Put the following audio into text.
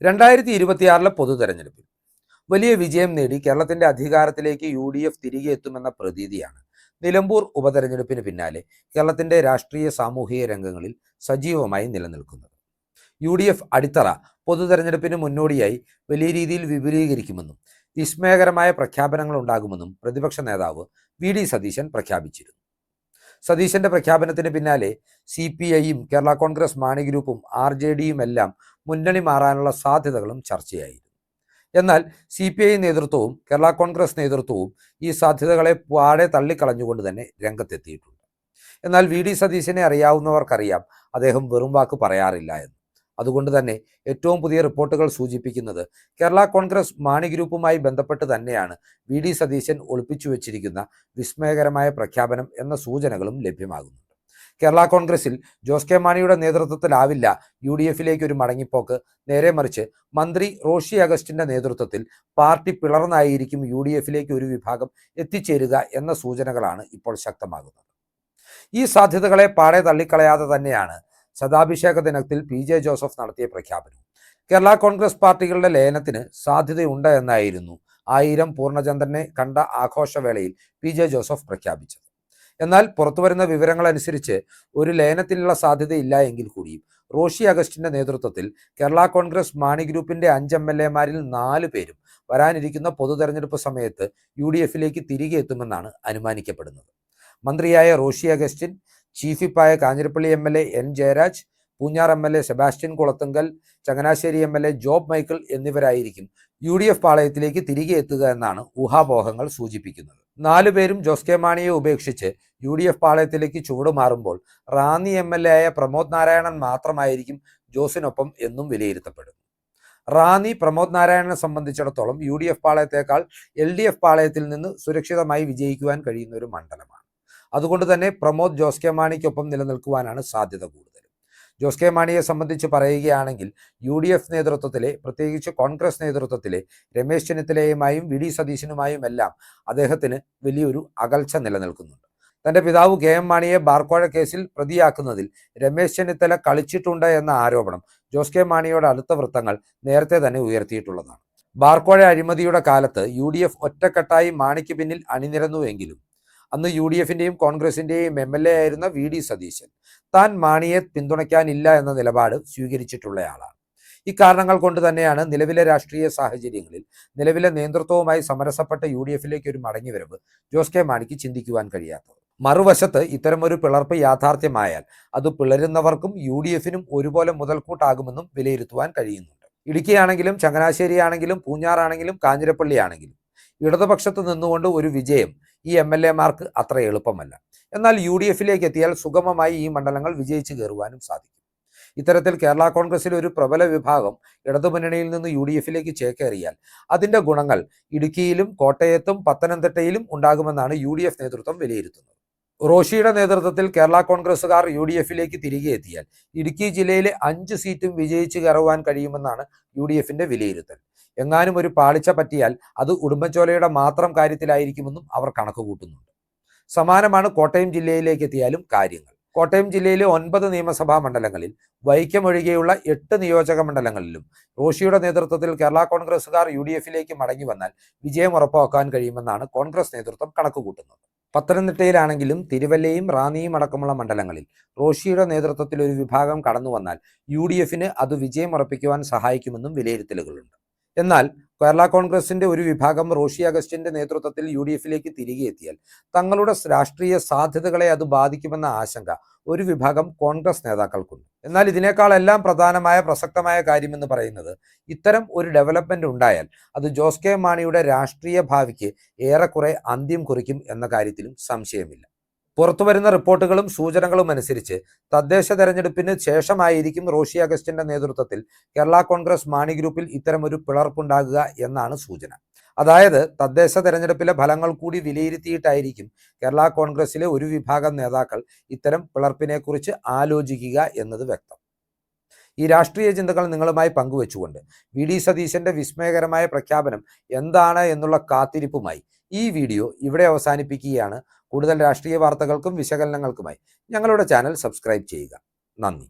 2026 പൊതുതെരഞ്ഞെടുപ്പിൽ വലിയ വിജയം നേടി കേരളത്തിന്റെ അധികാരത്തിലേക്ക് UDF തിരികെ എത്തുമെന്ന പ്രതീതിയാണ് നിലമ്പൂർ ഉപതെരഞ്ഞെടുപ്പിന് പിന്നാലെ കേരളത്തിന്റെ രാഷ്ട്രീയ സാമൂഹിക രംഗങ്ങളിൽ സജീവമായി നിലനിൽക്കുന്നത്. UDF അടിത്തറ പൊതുതെരഞ്ഞെടുപ്പിന് മുന്നോടിയായി വലിയ രീതിയിൽ വിപുലീകരിക്കുമെന്നും വിസ്മയകരമായ പ്രഖ്യാപനങ്ങൾ ഉണ്ടാകുമെന്നും പ്രതിപക്ഷ നേതാവ് VD സതീശൻ പ്രഖ്യാപിച്ചിരുന്നു. സതീശന്റെ പ്രഖ്യാപനത്തിന് പിന്നാലെ CPIയും കേരള കോൺഗ്രസ് മാണി ഗ്രൂപ്പും RJDയും എല്ലാം മുന്നണി മാറാനുള്ള സാധ്യതകളും ചർച്ചയായിരുന്നു. എന്നാൽ CPI നേതൃത്വവും കേരള കോൺഗ്രസ് നേതൃത്വവും ഈ സാധ്യതകളെ പാടെ തള്ളിക്കളഞ്ഞുകൊണ്ട് തന്നെ രംഗത്തെത്തിയിട്ടുണ്ട്. എന്നാൽ VD സതീശനെ അറിയാവുന്നവർക്കറിയാം അദ്ദേഹം വെറും വാക്ക് പറയാറില്ല എന്ന്. അതുകൊണ്ട് തന്നെ ഏറ്റവും പുതിയ റിപ്പോർട്ടുകൾ സൂചിപ്പിക്കുന്നത് കേരള കോൺഗ്രസ് മാണി ഗ്രൂപ്പുമായി ബന്ധപ്പെട്ട് തന്നെയാണ് VD സതീശൻ ഒളിപ്പിച്ചു വെച്ചിരിക്കുന്ന വിസ്മയകരമായ പ്രഖ്യാപനം എന്ന സൂചനകളും ലഭ്യമാകുന്നുണ്ട്. കേരള കോൺഗ്രസിൽ ജോസ് കെ മാണിയുടെ നേതൃത്വത്തിലാവില്ല UDFിലേക്ക് ഒരു മടങ്ങിപ്പോക്ക്, നേരെ മറിച്ച് മന്ത്രി റോഷി അഗസ്റ്റിന്റെ നേതൃത്വത്തിൽ പാർട്ടി പിളർന്നായിരിക്കും UDFിലേക്ക് ഒരു വിഭാഗം എത്തിച്ചേരുക എന്ന സൂചനകളാണ് ഇപ്പോൾ ശക്തമാകുന്നത്. ഈ സാധ്യതകളെ പാടെ തള്ളിക്കളയാതെ തന്നെയാണ് ശതാഭിഷേക ദിനത്തിൽ PJ ജോസഫ് നടത്തിയ പ്രഖ്യാപനം. കേരള കോൺഗ്രസ് പാർട്ടികളുടെ ലയനത്തിന് സാധ്യതയുണ്ട് എന്നായിരുന്നു 1000 പൂർണ്ണചന്ദ്രനെ കണ്ട ആഘോഷവേളയിൽ PJ ജോസഫ് പ്രഖ്യാപിച്ചത്. എന്നാൽ പുറത്തുവരുന്ന വിവരങ്ങളനുസരിച്ച് ഒരു ലയനത്തിനുള്ള സാധ്യതയില്ല എങ്കിൽ കൂടിയും റോഷി അഗസ്റ്റിന്റെ നേതൃത്വത്തിൽ കേരള കോൺഗ്രസ് മാണി ഗ്രൂപ്പിന്റെ 5 MLAമാരിൽ 4 പേരും വരാനിരിക്കുന്ന പൊതുതെരഞ്ഞെടുപ്പ് സമയത്ത് UDFിലേക്ക് തിരികെ എത്തുമെന്നാണ് അനുമാനിക്കപ്പെടുന്നത്. മന്ത്രിയായ റോഷി അഗസ്റ്റിൻ, ചീഫ് വിപ്പായ Kanjirappally MLA N Jayaraj, Poonjar MLA Sebastian Kulathunkal, Changanassery MLA Job Michael എന്നിവരായിരിക്കും UDF പാളയത്തിലേക്ക് തിരികെ എത്തുക എന്നാണ് ഊഹാപോഹങ്ങൾ സൂചിപ്പിക്കുന്നത്. 4 പേരും ജോസ് കെ മാണിയെ ഉപേക്ഷിച്ച് UDF പാളയത്തിലേക്ക് ചുവടുമാറുമ്പോൾ റാന്നി MLA ആയ പ്രമോദ് നാരായണൻ മാത്രമായിരിക്കും ജോസിനൊപ്പം എന്നും വിലയിരുത്തപ്പെടുന്നു. റാന്നി പ്രമോദ് നാരായണനെ സംബന്ധിച്ചിടത്തോളം UDF പാളയത്തേക്കാൾ LDF പാളയത്തിൽ നിന്ന് സുരക്ഷിതമായി വിജയിക്കുവാൻ കഴിയുന്ന ഒരു മണ്ഡലമാണ്. അതുകൊണ്ട് തന്നെ പ്രമോദ് ജോസ് കെ മാണിക്കൊപ്പം നിലനിൽക്കുവാനാണ് സാധ്യത കൂടുതൽ. ജോസ് കെ മാണിയെ സംബന്ധിച്ച് പറയുകയാണെങ്കിൽ UDF നേതൃത്വത്തിലെ, പ്രത്യേകിച്ച് കോൺഗ്രസ് നേതൃത്വത്തിലെ രമേശ് ചെന്നിത്തലയുമായും VD സതീശനുമായും എല്ലാം അദ്ദേഹത്തിന് വലിയൊരു അകൽച്ച നിലനിൽക്കുന്നുണ്ട്. തന്റെ പിതാവ് KM മാണിയെ ബാർക്കോഴ കേസിൽ പ്രതിയാക്കുന്നതിൽ രമേശ് ചെന്നിത്തല കളിച്ചിട്ടുണ്ട് എന്ന ആരോപണം ജോസ് കെ മാണിയുടെ അടുത്ത വൃത്തങ്ങൾ നേരത്തെ തന്നെ ഉയർത്തിയിട്ടുള്ളതാണ്. ബാർക്കോഴ അഴിമതിയുടെ കാലത്ത് UDF ഒറ്റക്കെട്ടായി മാണിക്ക് പിന്നിൽ അണിനിരന്നുവെങ്കിലും അന്ന് UDFിന്റെയും കോൺഗ്രസിന്റെയും MLA ആയിരുന്ന VD സതീശൻ താൻ മാണിയെ പിന്തുണയ്ക്കാനില്ല എന്ന നിലപാട് സ്വീകരിച്ചിട്ടുള്ളയാളാണ്. ഇക്കാരണങ്ങൾ കൊണ്ട് തന്നെയാണ് നിലവിലെ രാഷ്ട്രീയ സാഹചര്യങ്ങളിൽ നിലവിലെ നേതൃത്വവുമായി സമരസപ്പെട്ട UDFിലേക്ക് ഒരു മടങ്ങിവരവ് ജോസ് കെ മാണിക്ക് ചിന്തിക്കുവാൻ കഴിയാത്തത്. മറുവശത്ത് ഇത്തരമൊരു പിളർപ്പ് യാഥാർത്ഥ്യമായാൽ അത് പിളരുന്നവർക്കും UDFിനും ഒരുപോലെ മുതൽക്കൂട്ടാകുമെന്നും വിലയിരുത്തുവാൻ കഴിയുന്നുണ്ട്. ഇടുക്കിയാണെങ്കിലും ചങ്ങനാശ്ശേരിയാണെങ്കിലും പൂഞ്ഞാറാണെങ്കിലും കാഞ്ഞിരപ്പള്ളിയാണെങ്കിലും ഇടതുപക്ഷത്ത് നിന്നുകൊണ്ട് ഒരു വിജയം ഈ MLAമാർക്ക് അത്ര എളുപ്പമല്ല. എന്നാൽ UDFിലേക്ക് എത്തിയാൽ സുഗമമായി ഈ മണ്ഡലങ്ങൾ വിജയിച്ചു കയറുവാനും സാധിക്കും. ഇത്തരത്തിൽ കേരള കോൺഗ്രസിലെ ഒരു പ്രബല വിഭാഗം ഇടതുമുന്നണിയിൽ നിന്ന് UDFിലേക്ക് ചേക്കേറിയാൽ അതിന്റെ ഗുണങ്ങൾ ഇടുക്കിയിലും കോട്ടയത്തും പത്തനംതിട്ടയിലും ഉണ്ടാകുമെന്നാണ് UDF നേതൃത്വം വിലയിരുത്തുന്നത്. റോഷിയുടെ നേതൃത്വത്തിൽ കേരള കോൺഗ്രസുകാർ UDFിലേക്ക് തിരികെ എത്തിയാൽ ഇടുക്കി ജില്ലയിലെ 5 സീറ്റും വിജയിച്ചു കയറുവാൻ കഴിയുമെന്നാണ് UDFിന്റെ വിലയിരുത്തൽ. എങ്ങാനും ഒരു പാളിച്ച പറ്റിയാൽ അത് ഉടുമ്പൻചോലയുടെ മാത്രം കാര്യത്തിലായിരിക്കുമെന്നും അവർ കണക്ക് കൂട്ടുന്നുണ്ട്. സമാനമാണ് കോട്ടയം ജില്ലയിലേക്ക് എത്തിയാലും കാര്യങ്ങൾ. കോട്ടയം ജില്ലയിലെ 9 നിയമസഭാ മണ്ഡലങ്ങളിൽ വൈക്കം ഒഴികെയുള്ള 8 നിയോജക മണ്ഡലങ്ങളിലും റോഷിയുടെ നേതൃത്വത്തിൽ കേരള കോൺഗ്രസുകാർ UDFിലേക്ക് മടങ്ങി വന്നാൽ വിജയം ഉറപ്പാക്കാൻ കഴിയുമെന്നാണ് കോൺഗ്രസ് നേതൃത്വം കണക്ക് കൂട്ടുന്നത്. പത്തനംതിട്ടയിലാണെങ്കിലും തിരുവല്ലയും റാന്നിയും അടക്കമുള്ള മണ്ഡലങ്ങളിൽ റോഷിയുടെ നേതൃത്വത്തിൽ ഒരു വിഭാഗം കടന്നു വന്നാൽ UDFിന് അത് വിജയം ഉറപ്പിക്കുവാൻ സഹായിക്കുമെന്നും വിലയിരുത്തലുകളുണ്ട്. എന്നാൽ കേരള കോൺഗ്രസിന്റെ ഒരു വിഭാഗം റോഷി അഗസ്റ്റിന്റെ നേതൃത്വത്തിൽ UDFിലേക്ക് തിരികെ എത്തിയാൽ തങ്ങളുടെ രാഷ്ട്രീയ സാധ്യതകളെ അത് ബാധിക്കുമെന്ന ആശങ്ക ഒരു വിഭാഗം കോൺഗ്രസ് നേതാക്കൾക്കുണ്ട്. എന്നാൽ ഇതിനേക്കാളെല്ലാം പ്രസക്തമായ കാര്യമെന്ന് പറയുന്നത് ഇത്തരം ഒരു ഡെവലപ്മെന്റ് ഉണ്ടായാൽ അത് ജോസ് കെ മാണിയുടെ രാഷ്ട്രീയ ഭാവിക്ക് ഏറെക്കുറെ അന്ത്യം കുറിക്കും എന്ന കാര്യത്തിലും സംശയമില്ല. പുറത്തുവരുന്ന റിപ്പോർട്ടുകളും സൂചനകളും അനുസരിച്ച് തദ്ദേശ തെരഞ്ഞെടുപ്പിന് ശേഷമായിരിക്കും റോഷി അഗസ്റ്റിന്റെ നേതൃത്വത്തിൽ കേരള കോൺഗ്രസ് മാണി ഗ്രൂപ്പിൽ ഇത്തരമൊരു പിളർപ്പുണ്ടാകുക എന്നാണ് സൂചന. അതായത് തദ്ദേശ തെരഞ്ഞെടുപ്പിലെ ഫലങ്ങൾ കൂടി വിലയിരുത്തിയിട്ടായിരിക്കും കേരള കോൺഗ്രസിലെ ഒരു വിഭാഗം നേതാക്കൾ ഇത്തരം പിളർപ്പിനെക്കുറിച്ച് ആലോചിക്കുക എന്നത് വ്യക്തം. ഈ രാഷ്ട്രീയ ചിന്തകൾ നിങ്ങളുമായി പങ്കുവെച്ചുകൊണ്ട് VD സതീശന്റെ വിസ്മയകരമായ പ്രഖ്യാപനം എന്താണ് എന്നുള്ള കാത്തിരിപ്പുമായി ഈ വീഡിയോ ഇവിടെ അവസാനിപ്പിക്കുകയാണ്. കൂടുതൽ രാഷ്ട്രീയ വാർത്തകൾക്കും വിശകലനങ്ങൾക്കുമായി ഞങ്ങളുടെ ചാനൽ സബ്സ്ക്രൈബ് ചെയ്യുക. നന്ദി.